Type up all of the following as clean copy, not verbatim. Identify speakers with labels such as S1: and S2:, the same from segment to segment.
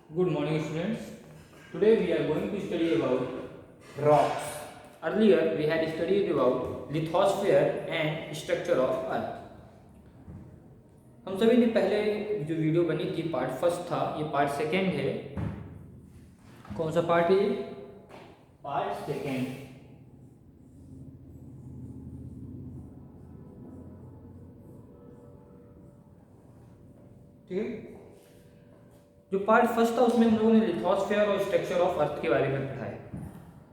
S1: Good morning, students. Today we are going to study about rocks. Earlier we had studied about lithosphere and structure of Earth. हम सभी ने पहले जो video बनी थी part first था, ये पार्ट सेकेंड है। कौन सा पार्ट है? Part second. ठीक है। जो पार्ट फर्स्ट था उसमें हम लोगों ने लिथोस्फीयर और स्ट्रक्चर ऑफ अर्थ के बारे में पढ़ा है।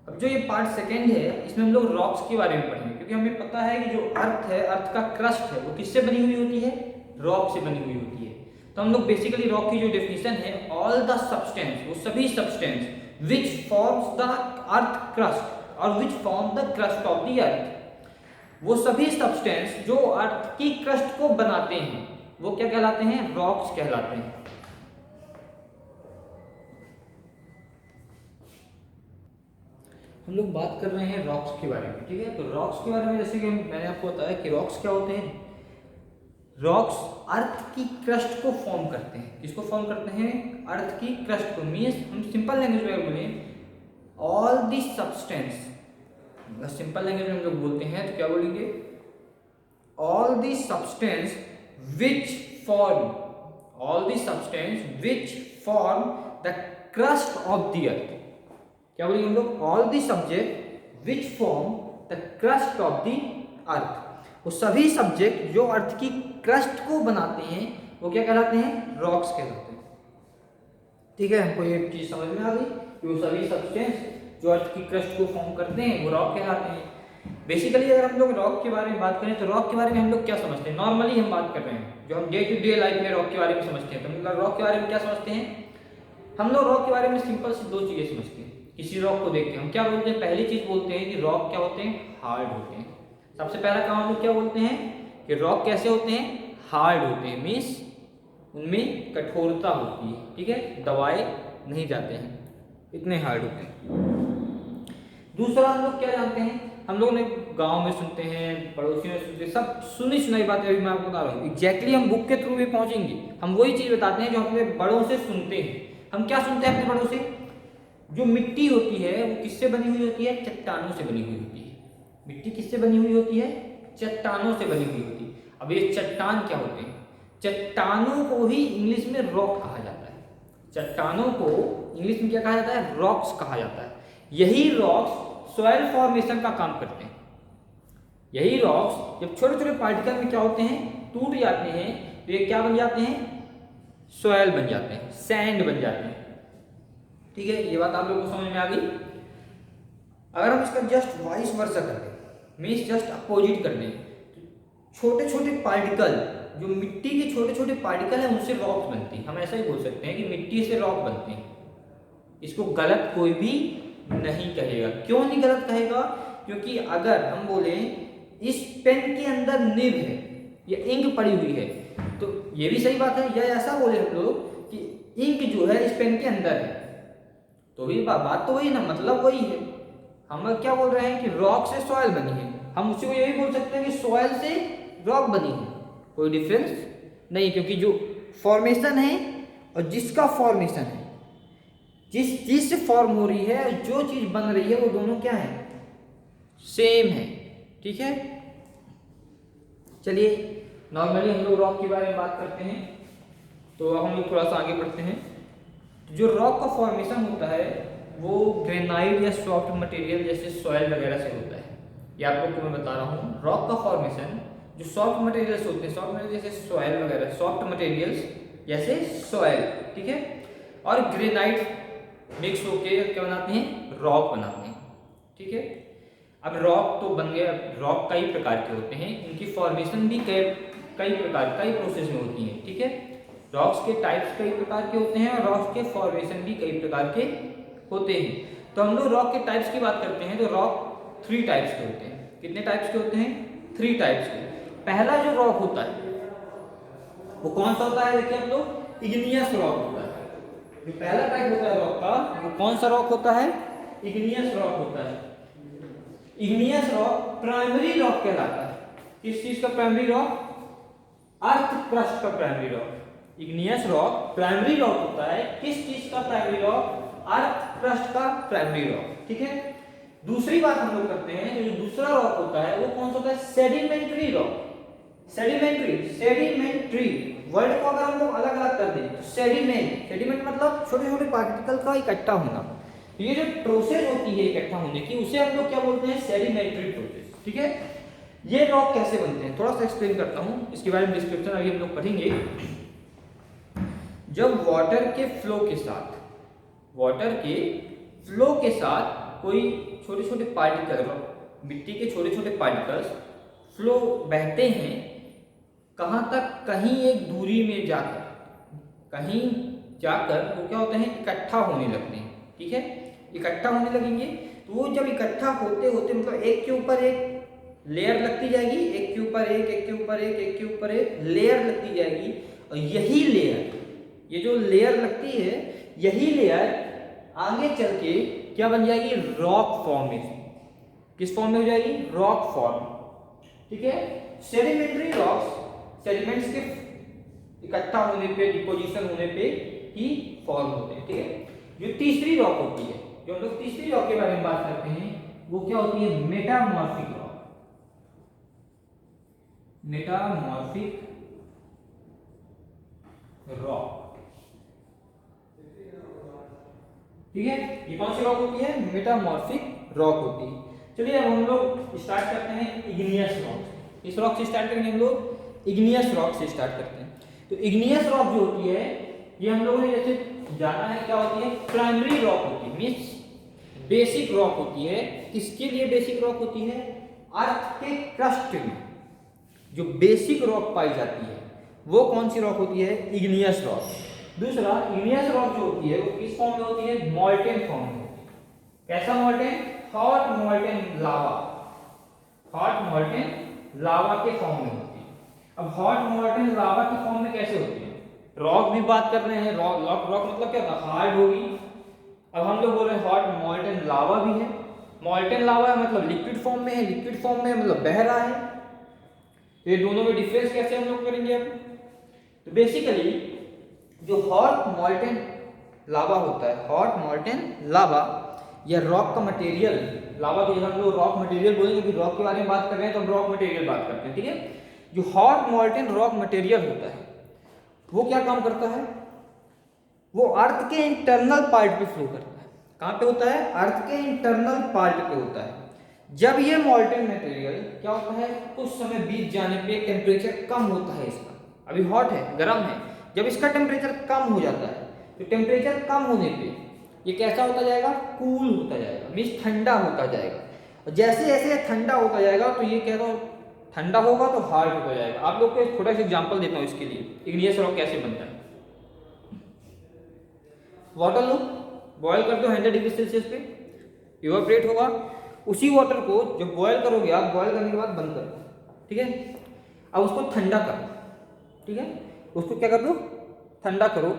S1: अब जो ये पार्ट सेकेंड है इसमें हम लोग रॉक्स के बारे में पढ़ेंगे, क्योंकि हमें पता है कि जो अर्थ है, अर्थ का क्रस्ट है, वो किससे बनी हुई होती है? रॉक से बनी हुई होती है। तो हम लोग बेसिकली रॉक की जो डेफिनेशन है, ऑल द सब्सटेंस, वो सभी substance which forms the earth crust और which form the crust of the earth, वो सभी सब्सटेंस जो अर्थ की क्रस्ट को बनाते हैं वो क्या कहलाते हैं? रॉक्स कहलाते हैं। हम लोग बात कर रहे हैं रॉक्स के बारे में, ठीक है। तो रॉक्स के बारे में जैसे कि मैंने आपको बताया कि रॉक्स क्या होते हैं। रॉक्स अर्थ की क्रस्ट को फॉर्म करते हैं। किसको फॉर्म करते हैं? अर्थ की क्रस्ट को। मीन्स हम सिंपल लैंग्वेज में बोले, all the substance. Simple language में हम लोग बोलते हैं तो क्या बोलेंगे? All the substance which form, all the substance which form the crust of the अर्थ। क्या बोलेंगे हम लोग? All the subject which form the crust of the earth. वो सभी सब्जेक्ट जो अर्थ की क्रस्ट को बनाते हैं वो क्या कहलाते हैं? रॉक्स कहलाते हैं। ठीक है, हमको ये चीज समझ में आ गई कि वो सभी सब्सटेंस जो अर्थ की क्रस्ट को फॉर्म करते हैं वो रॉक कहलाते हैं। बेसिकली अगर हम लोग रॉक के बारे में बात करें तो रॉक के बारे में हम लोग क्या समझते हैं? नॉर्मली हम बात कर रहे हैं जो हम डे टू डे लाइफ में रॉक के बारे में समझते हैं। तो मतलब रॉक के बारे में क्या समझते हैं हम लोग? रॉक के बारे में सिंपल से दो चीजें समझते हैं। किसी रॉक को देख के हम क्या बोलते हैं? पहली चीज बोलते हैं कि रॉक क्या होते हैं? हार्ड होते हैं। सबसे पहला काम हम लोग क्या बोलते हैं कि रॉक कैसे होते हैं? हार्ड होते हैं। मीन्स उनमें कठोरता होती है, ठीक है, दबाए नहीं जाते हैं, इतने हार्ड होते हैं। दूसरा हम लोग क्या जानते हैं? हम लोग ने गांव में सुनते हैं, पड़ोसियों में सुनते हैं, सब सुनी सुनाई बातें अभी मैं आपको बता रहा हूँ। एग्जैक्टली हम बुक के थ्रू भी पहुंचेंगे, हम वही चीज बताते हैं जो अपने बड़ों से सुनते हैं। हम क्या सुनते हैं अपने बड़ों से? जो मिट्टी होती है वो किससे बनी हुई होती है? चट्टानों से बनी हुई होती है। मिट्टी किससे बनी हुई होती है? चट्टानों से बनी हुई होती है। अब ये चट्टान क्या होते हैं? चट्टानों को ही इंग्लिश में रॉक कहा जाता है। चट्टानों को इंग्लिश में क्या कहा जाता है? रॉक्स कहा जाता है। यही रॉक्स सॉइल फॉर्मेशन का काम करते हैं। यही रॉक्स जब छोटे छोटे पार्टिकल में क्या होते हैं? टूट जाते हैं तो ये क्या बन जाते हैं? सॉइल बन जाते हैं, सैंड बन जाते हैं। ठीक है, ये बात आप लोगों को समझ में आ गई। अगर हम इसका जस्ट वाइस वर्सा कर दें, मीन्स जस्ट अपोजिट कर दें, तो छोटे छोटे पार्टिकल, जो मिट्टी के छोटे छोटे पार्टिकल हैं उनसे रॉक बनती है। हम ऐसा ही बोल सकते हैं कि मिट्टी से रॉक बनते हैं। इसको गलत कोई भी नहीं कहेगा। क्यों नहीं गलत कहेगा? क्योंकि अगर हम बोले इस पेन के अंदर निब है या इंक पड़ी हुई है तो ये भी सही बात है। या ऐसा बोले हम लोग कि इंक जो है इस पेन के अंदर है, तो भी बात तो वही ना, मतलब वही है। हम क्या बोल रहे हैं कि रॉक से सॉइल बनी है, हम उसी को यही बोल सकते हैं कि सॉइल से रॉक बनी है। कोई डिफरेंस नहीं, क्योंकि जो फॉर्मेशन है और जिसका फॉर्मेशन है, जिस चीज से फॉर्म हो रही है, जो चीज बन रही है, वो दोनों क्या है? सेम है। ठीक है, चलिए नॉर्मली हम लोग रॉक के बारे में बात करते हैं, तो अब हम लोग थोड़ा सा आगे बढ़ते हैं। जो रॉक का फॉर्मेशन होता है वो ग्रेनाइट या सॉफ्ट मटेरियल जैसे सॉइल वगैरह से होता है। ये आप लोग को मैं बता रहा हूँ। रॉक का फॉर्मेशन जो सॉफ्ट मटेरियल्स होते हैं, सॉफ्ट मटेरियल जैसे सॉइल वगैरह, सॉफ्ट मटेरियल्स जैसे सॉइल, ठीक है, और ग्रेनाइट मिक्स होकर क्या बनाते हैं? रॉक बनाते हैं। ठीक है, अब रॉक तो बन गया। रॉक कई प्रकार के होते हैं, इनकी फॉर्मेशन भी कई प्रकार, कई प्रोसेस में होती है। ठीक है, रॉक्स के टाइप्स कई प्रकार के होते हैं और रॉक्स के फॉर्मेशन भी कई प्रकार के होते हैं। तो हम लोग रॉक के टाइप्स की बात करते हैं तो रॉक 3 टाइप्स के होते हैं। कितने टाइप्स के होते हैं? 3 टाइप्स के। पहला जो रॉक होता है वो कौन सा होता है? देखिए हम लोग, इग्नियस रॉक होता है। जो पहला टाइप होता है रॉक का, वो कौन सा रॉक होता है? इग्नियस रॉक होता है। इग्नियस रॉक प्राइमरी रॉक कहलाता है। किस चीज का प्राइमरी रॉक? अर्थ क्रस्ट का primary rock. Igneous rock primary rock होता है। किस चीज का प्राइमरी रॉक? अर्थ क्रस्ट का प्राइमरी रॉक, ठीक है। दूसरी बात हम लोग करते हैं, जो दूसरा रॉक होता है वो कौन सा होता है? Sedimentary rock. सेडिमेंट्री वर्ड को अगर हम लोग अलग अलग कर दें तो सेडिमेंट मतलब छोटे छोटे पार्टिकल का इकट्ठा होना। ये जो प्रोसेस होती है इकट्ठा होने की, उसे हम लोग क्या बोलते हैं? सेडिमेंट्री प्रोसेस, ठीक है। ये रॉक कैसे बनते हैं थोड़ा सा एक्सप्लेन करता हूं, इसके बारे में डिस्क्रिप्शन अभी हम लोग पढ़ेंगे। जब वाटर के फ्लो के साथ कोई छोटे छोटे पार्टिकल, मिट्टी के छोटे छोटे पार्टिकल्स फ्लो बहते हैं, कहाँ तक? कहीं एक दूरी में जाकर वो क्या होते हैं? इकट्ठा होने लगते हैं, ठीक है। इकट्ठा होने लगेंगे तो वो जब इकट्ठा होते होते मतलब एक के ऊपर एक लेयर लगती जाएगी, एक के ऊपर एक, एक के ऊपर एक, एक के ऊपर एक लेयर लगती जाएगी। और यही लेयर, ये जो लेयर लगती है, यही लेयर आगे चल के क्या बन जाएगी? रॉक फॉर्म में। किस फॉर्म में हो जाएगी? रॉक फॉर्म, ठीक है। सेडिमेंट्री रॉक्स सेडिमेंट्स के इकट्ठा होने पे, डिपोजिशन होने पे ही फॉर्म होते हैं, ठीक है। जो तीसरी रॉक होती है, जो हम लोग तीसरी रॉक के बारे में बात करते हैं, वो क्या होती है? Metamorphic rock. ठीक है। ये कौन सी रॉक होती है? मेटामॉर्फिक रॉक होती है। चलिए अब हम लोग स्टार्ट करते हैं इग्नियस रॉक। इस रॉक से स्टार्ट करेंगे हम लोग, इग्नियस रॉक से स्टार्ट करते हैं। तो इग्नियस रॉक जो होती है, ये हम लोगों ने जैसे जाना है क्या होती है? प्राइमरी रॉक होती है, मींस बेसिक रॉक होती है। किसके लिए बेसिक रॉक होती है? अर्थ के क्रस्ट में जो बेसिक रॉक पाई जाती है वो कौन सी रॉक होती है? Igneous rock. दूसरा, इग्नियस रॉक जो होती है वो किस फॉर्म में होती है? मॉल्टेन फॉर्म में होती है। कैसा मॉल्टेन? हॉट मॉल्टेन लावा। हॉट मॉल्टेन लावा के फॉर्म में होती है। अब हॉट मॉल्टेन लावा के फॉर्म में कैसे होती है? रॉक भी बात कर रहे हैं, रॉक मतलब क्या था? हार्ड होगी। अब हम लोग बोल रहे हैं हॉट मॉल्टेन लावा भी है। मॉल्टेन लावा है मतलब लिक्विड फॉर्म में है, लिक्विड फॉर्म में मतलब बह रहा है। तो ये दोनों में डिफरेंस कैसे हम लोग करेंगे अब? तो बेसिकली जो हॉट मॉल्टेन लावा होता है, हॉट मॉल्टेन लावा या रॉक का मटेरियल, लावा के हम लोग रॉक मटेरियल बोलेंगे, क्योंकि रॉक के बारे में बात कर रहे हैं तो हम रॉक मटेरियल बात करते हैं, ठीक है। जो हॉट मॉल्टेन रॉक मटेरियल होता है वो क्या काम करता है? वो अर्थ के इंटरनल पार्ट पे फ्लो करता है। कहाँ पे होता है? अर्थ के इंटरनल पार्ट पे होता है। जब ये मॉल्टेन मटेरियल क्या होता है? कुछ समय बीत जाने पे टेम्परेचर कम होता है इसका, अभी हॉट है, गर्म है, जब इसका टेम्परेचर कम हो जाता है तो टेम्परेचर कम होने पे ये कैसा होता जाएगा? कूल होता जाएगा, मीन्स ठंडा होता जाएगा। और जैसे जैसे ठंडा होता जाएगा तो ये क्या होगा? ठंडा होगा तो हार्ड होता जाएगा। आप लोग को एक छोटा सा एग्जांपल देता हूँ इसके लिए, इग्नियस रॉक कैसे बनता है। वाटर लो, बॉयल कर दो 100 डिग्री सेल्सियस पे, इवापोरेट होगा। उसी वाटर को जब बॉयल करोगे आप, बॉयल करने के बाद बंद कर दो, ठीक है। अब उसको ठंडा करो, ठीक है। उसको क्या कर दो? ठंडा करो,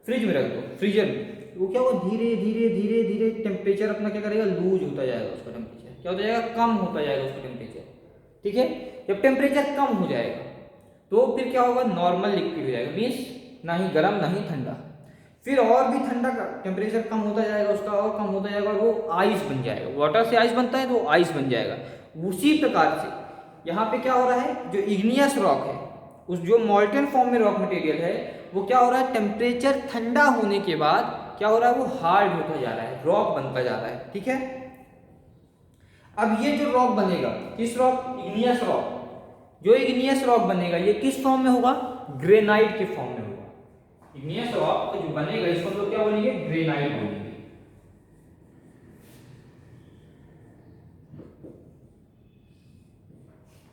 S1: फ्रिज में रख दो, फ्रीजर में। वो क्या होगा? धीरे धीरे धीरे धीरे टेम्परेचर अपना क्या करेगा? लूज होता जाएगा। उसका टेम्परेचर क्या होता जाएगा? कम होता जाएगा उसका टेम्परेचर, ठीक है। जब टेम्परेचर कम हो जाएगा तो फिर क्या होगा? नॉर्मल लिक्विड हो जाएगा, मीन्स ना ही गर्म ना ही ठंडा। फिर और भी ठंडा का टेम्परेचर कम होता जाएगा उसका, और कम होता जाएगा, और वो आइस बन जाएगा। वाटर से आइस बनता है तो आइस बन जाएगा। उसी प्रकार से यहाँ पे क्या हो रहा है? जो इग्नियस रॉक है, उस जो मॉल्टेन फॉर्म में रॉक मटेरियल है, वो क्या हो रहा है? टेम्परेचर ठंडा होने के बाद क्या हो रहा है? वो हार्ड होता जा रहा है, रॉक बनता जा रहा है, ठीक है। अब ये जो रॉक बनेगा, किस रॉक? Igneous rock. जो इग्नियस रॉक बनेगा ये किस फॉर्म में होगा? ग्रेनाइट के फॉर्म में होगा। इग्नियस रॉक जो बनेगा इसको हम लोग क्या बोलेंगे? ग्रेनाइट बोलेंगे।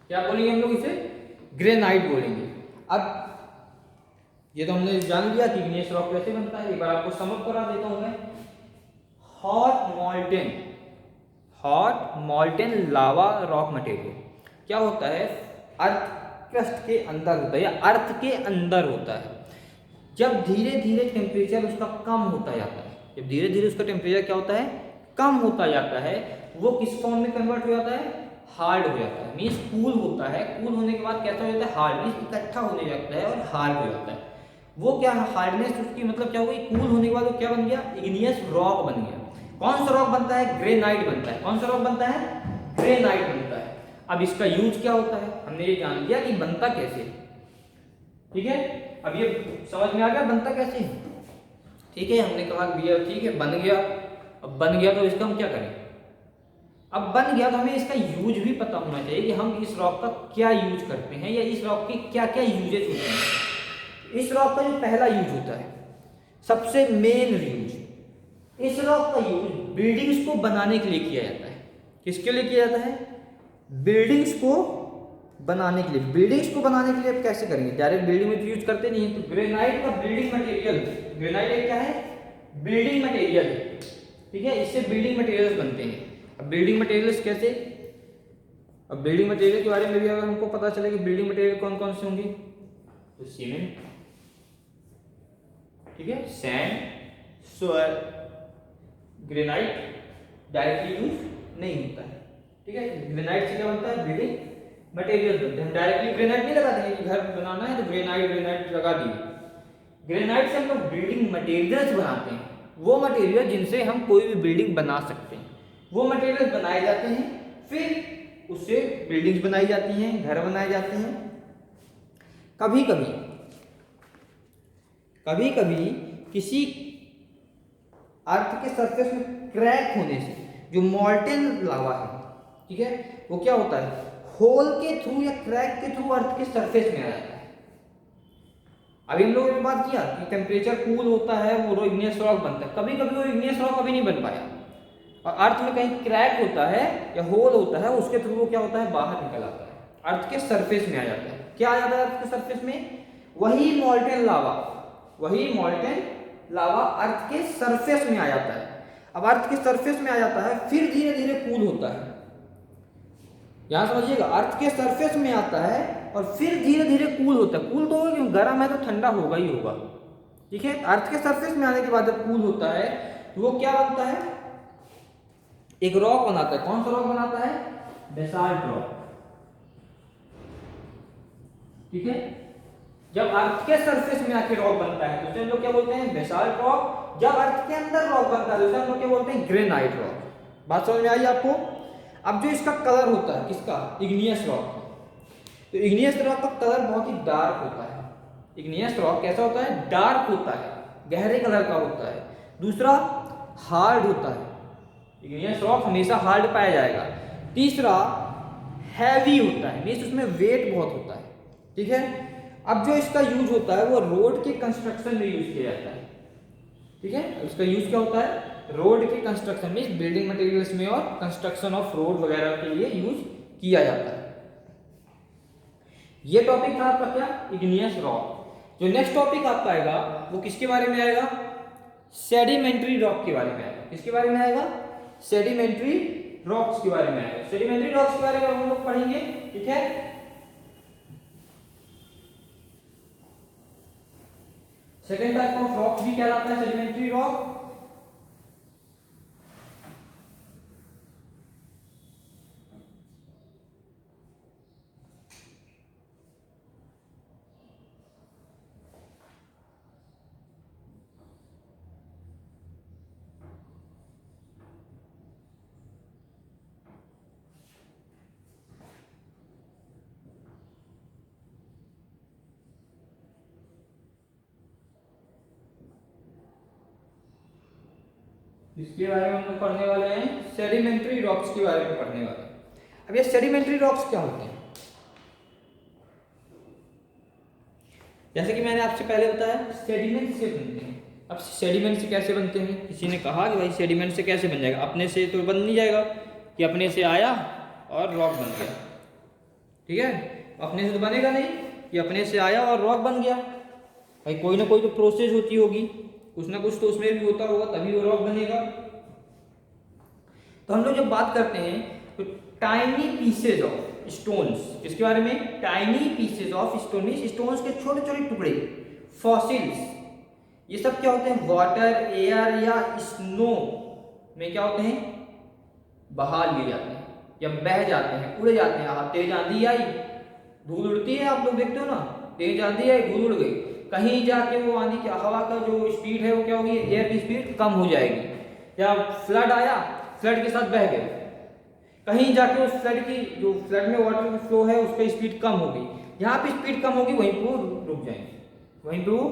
S1: क्या बोलेंगे हम लोग इसे? ग्रेनाइट बोलेंगे। अब ये तो हमने जान लिया कि इग्नियस रॉक कैसे बनता है। एक बार आपको समअप करा देता हूं मैं। हॉट मॉल्टेन लावा रॉक मटेरियल क्या होता है? अर्थ क्रस्ट के अंदर होता है या अर्थ के अंदर होता है। जब धीरे धीरे टेम्परेचर उसका कम होता जाता है, जब धीरे धीरे उसका टेम्परेचर क्या होता है? कम होता जाता है, वो किस फॉर्म में कन्वर्ट हो जाता है? हार्ड हो जाता है, मीन्स कूल होता है। कूल होने के बाद कैसा हो जाता है? हार्ड, मीन्स इकट्ठा होने लगता है और हार्ड हो जाता है। वो क्या है, हार्डनेस उसकी मतलब क्या हो गई, कूल होने के बाद वो क्या बन गया, इग्नियस रॉक बन गया। कौन सा रॉक बनता है, ग्रेनाइट बनता है। कौन सा रॉक बनता है, ग्रेनाइट बनता है। अब इसका यूज क्या होता है, हमने ये जान लिया कि बनता कैसे, ठीक है। अब ये समझ में आ गया बनता कैसे है, ठीक है। हमने कहा भैया ठीक है बन गया, अब बन गया तो इसका हम क्या करें, अब बन गया तो हमें इसका यूज भी पता होना चाहिए कि हम इस रॉक का क्या यूज करते हैं, या इस रॉक के क्या क्या यूजेज होते हैं। इस रॉक का जो पहला यूज होता है, सबसे मेन यूज, इस रॉक का यूज बिल्डिंग्स को बनाने के लिए किया जाता है। किसके लिए किया जाता है, बिल्डिंग्स को बनाने के लिए। बिल्डिंग्स को बनाने के लिए आप कैसे करेंगे, डायरेक्ट बिल्डिंग में तो यूज करते नहीं है। तो ग्रेनाइट का बिल्डिंग मटेरियल, ग्रेनाइट एक क्या है, बिल्डिंग मटेरियल, ठीक है। इससे बिल्डिंग मटेरियल्स बनते हैं। अब बिल्डिंग मटेरियल्स कैसे, अब बिल्डिंग मटेरियल के बारे में भी अगर हमको पता चले कि बिल्डिंग मटेरियल कौन कौन से होंगे, तो सीमेंट, ठीक है, sand, soil, granite directly use नहीं होता है, ठीक है। ग्रेनाइट से क्या बनता है, बिल्डिंग मटेरियल बनते हैं। हम डायरेक्टली ग्रेनाइट नहीं लगा देंगे कि घर बनाना है तो ग्रेनाइट ग्रेनाइट लगा दिए। ग्रेनाइट से हम लोग बिल्डिंग मटेरियल्स बनाते हैं, वो मटेरियल जिनसे हम कोई भी बिल्डिंग बना सकते हैं, वो मटेरियल बनाए जाते हैं, फिर उससे बिल्डिंग्स बनाई जाती हैं, घर बनाए जाते हैं। कभी कभी कभी कभी किसी अर्थ के सरफेस में क्रैक होने से, जो मॉल्टेन लावा है, ठीक है, वो क्या होता है, होल के थ्रू या क्रैक के थ्रू अर्थ के सरफेस में आ जाता है। अभी हम लोगों ने बात किया कि टेम्परेचर कूल होता है, वो इग्नियस रॉक बनता है। कभी कभी वो इग्नियस रॉक अभी नहीं बन पाया, और अर्थ में कहीं क्रैक होता है या होल होता है, उसके थ्रू वो क्या होता है, बाहर निकल आता है, अर्थ के सरफेस में आ जाता है। क्या आ जाता है अर्थ के सरफेस में, वही मॉल्टेन लावा, वही मॉल्टेन लावा अर्थ के सरफेस में आ जाता है। अब अर्थ के सरफेस में आ जाता है, फिर धीरे धीरे कूल होता है। यहां समझिएगा, अर्थ के सरफेस में आता है और फिर धीरे धीरे कूल होता है। कूल तो होगा क्यों, गर्म है तो ठंडा होगा ही होगा, ठीक है। अर्थ के सरफेस में आने के बाद जब कूल होता है तो वो क्या बनता है, एक रॉक बनाता है। कौन सा रॉक बनाता है, बेसाल्ट रॉक, ठीक है। जब अर्थ के सरफेस में आके रॉक बनता है तो उसे हम लोग क्या बोलते हैं, बेसाल्ट रॉक। जब अर्थ के अंदर रॉक बनता है तो उसे हम लोग क्या बोलते हैं, ग्रेनाइट रॉक। बात समझ में आई आपको। अब जो इसका कलर होता है, किसका, इग्नियस रॉक, तो इग्नियस रॉक का कलर बहुत ही डार्क होता है। इग्नियस रॉक कैसा होता है, डार्क होता है, गहरे कलर का होता है। दूसरा, हार्ड होता है, इग्नियस रॉक हमेशा हार्ड पाया जाएगा। तीसरा, हैवी होता है, मींस उसमें वेट बहुत होता है, ठीक है। अब जो इसका यूज होता है वो रोड के कंस्ट्रक्शन में यूज किया जाता है, ठीक है। इसका यूज क्या होता है, रोड के कंस्ट्रक्शन में, बिल्डिंग मटेरियल्स में और कंस्ट्रक्शन ऑफ रोड वगैरह के लिए यूज किया जाता है। ये टॉपिक था आपका क्या, इग्नियस रॉक। जो नेक्स्ट टॉपिक आपका आएगा वो किसके बारे में आएगा, सेडिमेंट्री रॉक के बारे में आएगा। किसके बारे में आएगा, सेडिमेंट्री रॉक्स के बारे में आएगा। सेडिमेंट्री रॉक्स के बारे में हम लोग पढ़ेंगे, ठीक है। सेकेंड टाइप ऑफ रॉक भी कहलाता है सेडिमेंट्री रॉक। इसके बारे में हम लोग पढ़ने वाले हैं, सेडिमेंट्री रॉक्स के बारे में पढ़ने वाले हैं। अब ये सेडिमेंट्री रॉक्स क्या होते हैं, जैसे कि मैंने आपसे पहले बताया, सेडिमेंट से बनते हैं। अब सेडिमेंट से कैसे बनते हैं, किसी ने कहा कि भाई सेडिमेंट से कैसे बन जाएगा, अपने से तो बन नहीं जाएगा कि अपने से आया और रॉक बन गया, ठीक है। अपने से तो बनेगा नहीं कि अपने से आया और रॉक बन गया, भाई कोई ना कोई तो प्रोसेस होती होगी, कुछ ना कुछ तो उसमें भी होता होगा, तभी वो रॉक बनेगा। तो हम लोग जब बात करते हैं तो टाइनी पीसेज ऑफ स्टोन्स, इसके बारे में, tiny pieces of stone, stones के छोटे छोटे टुकड़े, फॉसिल्स, ये सब क्या होते हैं, वाटर, एयर या स्नो में क्या होते हैं, बहा लिए जाते हैं या बह जाते हैं, उड़ जाते हैं। तेज आंधी आई, धूल उड़ती है, आप लोग देखते हो ना, तेज आंधी आई, धूल उड़ गई, कहीं जाके वो आने की हवा का जो स्पीड है वो क्या होगी, एयर की स्पीड कम हो जाएगी, या फ्लड आया, फ्लड के साथ बह गए, कहीं जाके उस फ्लड की जो फ्लड में वाटर की फ्लो है उसका स्पीड कम हो गई, यहाँ पे स्पीड कम होगी, वहीं पर रुक जाएंगे, वहीं पर वो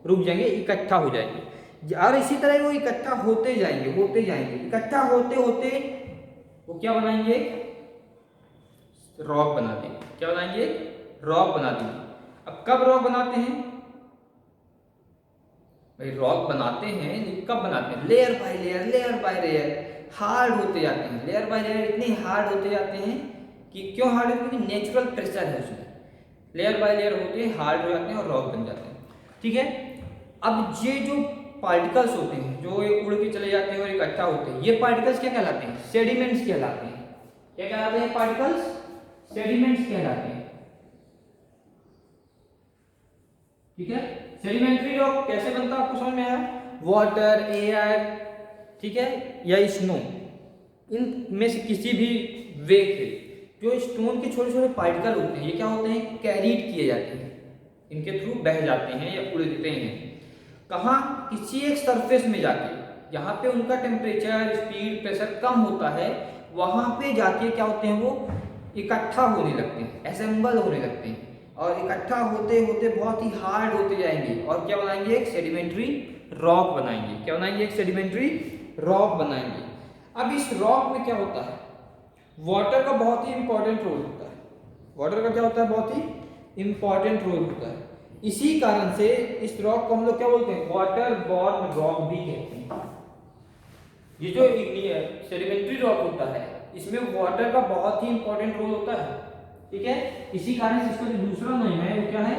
S1: रुक जाएंगे, इकट्ठा हो जाएंगे। और इसी तरह वो इकट्ठा होते जाएंगे, इकट्ठा होते होते वो क्या बनाएंगे, रॉक बना देंगे। क्या बनाएंगे, रॉक बना देंगे। अब कब रॉक बनाते हैं भाई, रॉक बनाते हैं कब बनाते हैं, layer by layer, layer by layer hard होते जाते हैं, लेयर बाय लेयर इतने हार्ड होते जाते हैं कि क्यों हार्ड है, क्योंकि नेचुरल प्रेशर है उसमें, लेयर बाय लेयर होते हैं, हार्ड हो जाते हैं और रॉक बन जाते हैं। ठीक है, अब ये जो पार्टिकल्स होते हैं जो उड़ के चले जाते हैं और इकट्ठा होते हैं, ये पार्टिकल्स क्या कहलाते हैं, सेडिमेंट्स कहलाते हैं। क्या कहलाते हैं, पार्टिकल्स सेडिमेंट्स कहलाते हैं। ठीक है, सेडिमेंट्री रॉक कैसे बनता है आपको समझ में आया, वाटर, एयर, ठीक है, या स्नो, इनमें से किसी भी वे से जो स्टोन के छोटे छोटे पार्टिकल होते हैं, ये क्या होते हैं, कैरीड किए जाते हैं, इनके थ्रू बह जाते हैं या उड़ देते हैं। कहाँ, किसी एक सरफेस में जाके, जहाँ पे उनका टेम्परेचर, स्पीड, प्रेशर कम होता है, वहां पे जाके क्या होते हैं, वो इकट्ठा होने लगते हैं, असेंबल होने लगते हैं, और इकट्ठा होते होते बहुत ही हार्ड होते जाएंगे और क्या बनाएंगे, एक सेडिमेंट्री रॉक बनाएंगे। क्या बनाएंगे, एक सेडिमेंट्री रॉक बनाएंगे। अब इस रॉक में क्या होता है, वाटर का बहुत ही इंपॉर्टेंट रोल होता है, वाटर का क्या होता है, बहुत ही इंपॉर्टेंट रोल होता है। इसी कारण से इस रॉक को हम लोग क्या बोलते हैं, वाटर बॉर्न रॉक भी कहते हैं। ये जो सेडिमेंट्री रॉक होता है इसमें वाटर का बहुत ही इंपॉर्टेंट रोल होता है। ठीक है, इसी कारण से इसका जो दूसरा नाम है वो क्या है,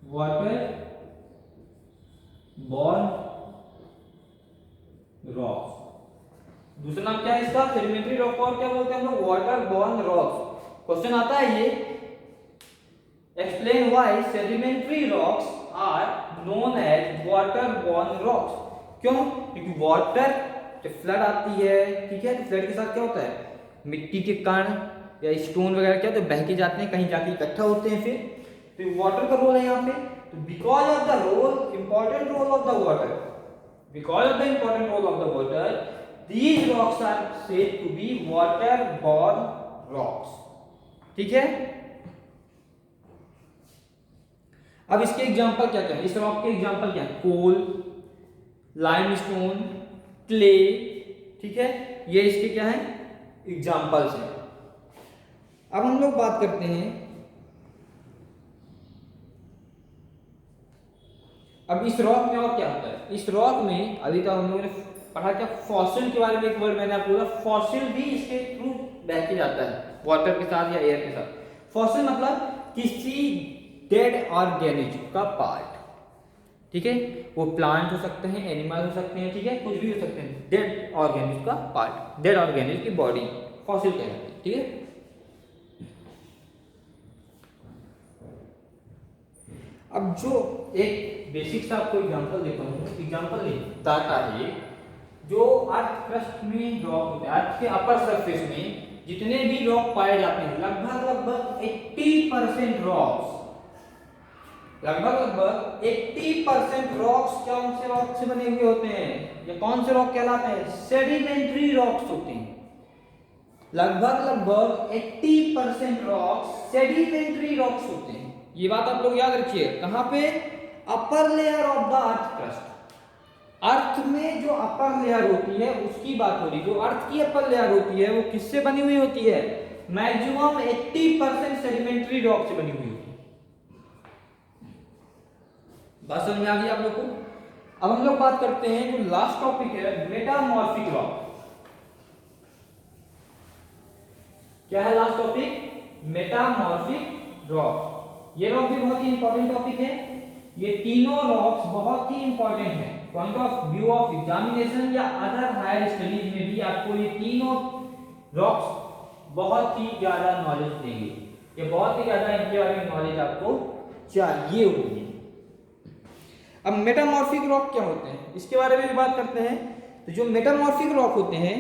S1: वाटर बॉर्न रॉक्स। दूसरा नाम क्या है इसका, सेडिमेंट्री रॉक, और क्या बोलते हैं हम लोग, वाटर बॉर्न रॉक्स। क्वेश्चन आता है ये, explain why sedimentary rocks are known as water borne rocks. क्यों, क्योंकि वाटर जब फ्लड आती है, ठीक है, तो फ्लड के साथ क्या होता है, मिट्टी के कण या स्टोन वगैरह क्या होते हैं, बह के जाते हैं, कहीं जाके इकट्ठा होते हैं, फिर तो वाटर का रोल है यहाँ पे। तो because of the role, important role of the water, because of the important role of the water, these rocks are said to be water borne rocks. ठीक है, अब इसके एग्जांपल क्या क्या है, इस रॉक के एग्जांपल क्या है, कोल, लाइमस्टोन, क्ले। ठीक है, ये इसके क्या है, एग्जांपल्स हैं। अब हम लोग बात करते हैं, अब इस रॉक में और क्या होता है, इस रॉक में अभी तक हम लोगों ने पढ़ा क्या, फॉसिल के बारे में एक वर्ड मैंने आपको बोला, फॉसिल भी इसके थ्रू बह के जाता है, वाटर के साथ या एयर के साथ। फॉसिल मतलब किसी डेड ऑर्गेनिज्म का पार्ट। ठीक है, वो प्लांट हो सकते हैं, एनिमल हो सकते हैं, ठीक है, कुछ भी हो सकते हैं, डेड ऑर्गेनिज्म का पार्ट, डेड ऑर्गेनिज्म की बॉडी फॉसिल कहलाती है। ठीक है, अब जो एक बेसिक सा आपको एग्जांपल देता हूँ, एग्जांपल नहीं बताता है, जो अर्थ क्रस्ट में रॉक होते हैं, अर्थ के अपर सरफेस में जितने भी रॉक पाए जाते हैं, लगभग 80% रॉक्स, लगभग 80% रॉक्स कौन से रॉक से बने हुए होते हैं, ये कौन से रॉक कहलाते हैं, सेडिमेंट्री रॉक्स होते हैं। लगभग 80% रॉक्स सेडिमेंट्री रॉक्स होते हैं। ये बात आप लोग याद रखिए, कहां पे, upper layer of the earth crust. Earth में जो अपर लेयर होती है उसकी बात हो रही, जो अर्थ की अपर लेयर होती है वो किससे बनी हुई होती है, मैक्सिमम 80% सेडिमेंट्री रॉक से बनी हुई होती है। बात समझ में आ गई आप लोग को। अब हम लोग बात करते हैं जो लास्ट टॉपिक है, मेटामॉर्फिक रॉक। क्या है लास्ट टॉपिक, मेटामॉर्फिक रॉक। ये रॉक भी बहुत ही इंपॉर्टेंट टॉपिक है। ये तीनों रॉक्स बहुत ही इंपॉर्टेंट है, point of view of examination या अदर हायर स्टडीज में भी आपको ये तीनों रॉक्स बहुत ही ज्यादा नॉलेज देंगे, ये बहुत ही ज्यादा इनके बारे में नॉलेज आपको चाहिए होगी। अब मेटामॉर्फिक रॉक क्या होते हैं, इसके बारे में भी बात करते हैं। तो जो मेटामॉर्फिक रॉक होते हैं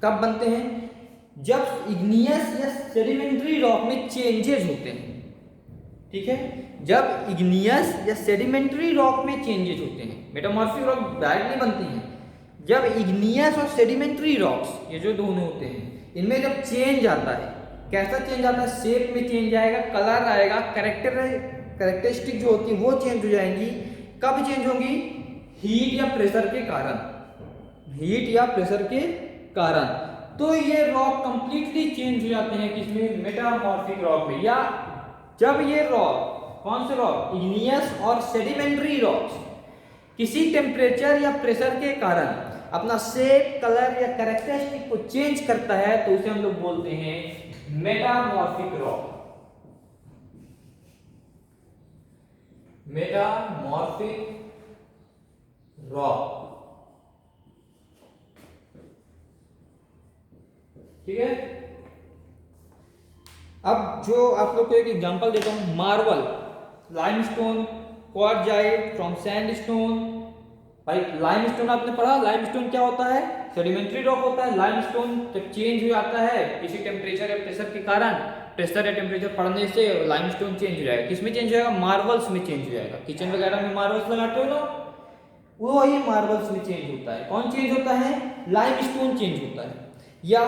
S1: कब बनते हैं, जब इग्नियस या सेडिमेंट्री रॉक में चेंजेस होते हैं। ठीक है। जब इग्नियस या सेडिमेंट्री रॉक में चेंजेस होते हैं, मेटामॉर्फिक रॉक डायरेक्ट नहीं बनती हैं, जब इग्नियस और सेडिमेंट्री रॉक्स ये जो दोनों होते हैं इनमें जब चेंज आता है, कैसा चेंज आता है, शेप में चेंज आएगा, कलर आएगा, कैरेक्टरिस्टिक जो होती है वो चेंज हो जाएंगी। कब चेंज होंगी? हीट या प्रेशर के कारण, हीट या प्रेशर के कारण। तो ये रॉक कंप्लीटली चेंज हो जाते हैं किसमें? मेटामॉर्फिक रॉक में। या जब ये रॉक, कौन से रॉक? इग्नियस और सेडिमेंट्री रॉक्स किसी टेम्परेचर या प्रेशर के कारण अपना शेप, कलर या कैरेक्टरिस्टिक को चेंज करता है तो उसे हम लोग बोलते हैं मेटामॉर्फिक रॉक। मेटामॉर्फिक रॉक, ठीक है। अब जो आप लोग को एक एग्जांपल देता हूं, marble, limestone, quartzite from sandstone. भाई लाइमस्टोन आपने पढ़ा, लाइमस्टोन क्या होता है? सेडिमेंट्री रॉक होता है। लाइमस्टोन जब चेंज हो जाता है किसी टेम्परेचर या प्रेशर के कारण, प्रेशर या टेम्परेचर पड़ने से लाइमस्टोन चेंज हो जाएगा। किसमें चेंज हो जाएगा? मार्बल्स में चेंज हो जाएगा। किचन वगैरह में मार्बल्स लगाते हो ना, वो ही मार्बल्स में चेंज होता है। कौन चेंज होता है? लाइमस्टोन चेंज होता है। या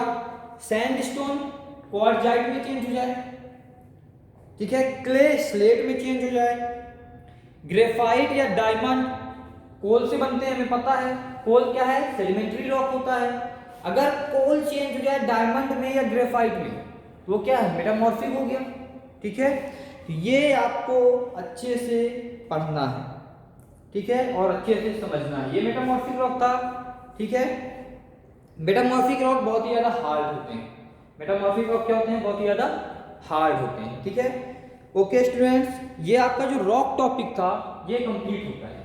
S1: सैंडस्टोन क्वार्टजाइट में चेंज हो जाए, ठीक है। क्ले स्लेट में चेंज हो जाए। ग्रेफाइट या डायमंड कोल से बनते हैं, हमें पता है। कोल क्या है? सेडिमेंट्री रॉक होता है। अगर कोल चेंज हो जाए डायमंड में या ग्रेफाइट में, वो क्या है? मेटामॉर्फिक हो गया, ठीक है। ये आपको अच्छे से पढ़ना है, ठीक है, और अच्छे से समझना है। ये मेटामॉर्फिक रॉक था, ठीक है। मेटामॉर्फिक रॉक बहुत ही ज्यादा हार्ड होते हैं। मेटामॉर्फिक रॉक क्या होते हैं? बहुत ही ज्यादा हार्ड होते हैं, ठीक है। ओके स्टूडेंट्स, ये आपका जो रॉक टॉपिक था ये कंप्लीट होता है।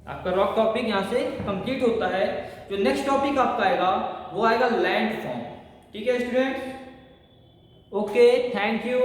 S1: आपका रॉक टॉपिक यहाँ से कंप्लीट होता है। जो नेक्स्ट टॉपिक आपका आएगा वो आएगा लैंड फॉर्म, ठीक है स्टूडेंट्स। Okay, thank you.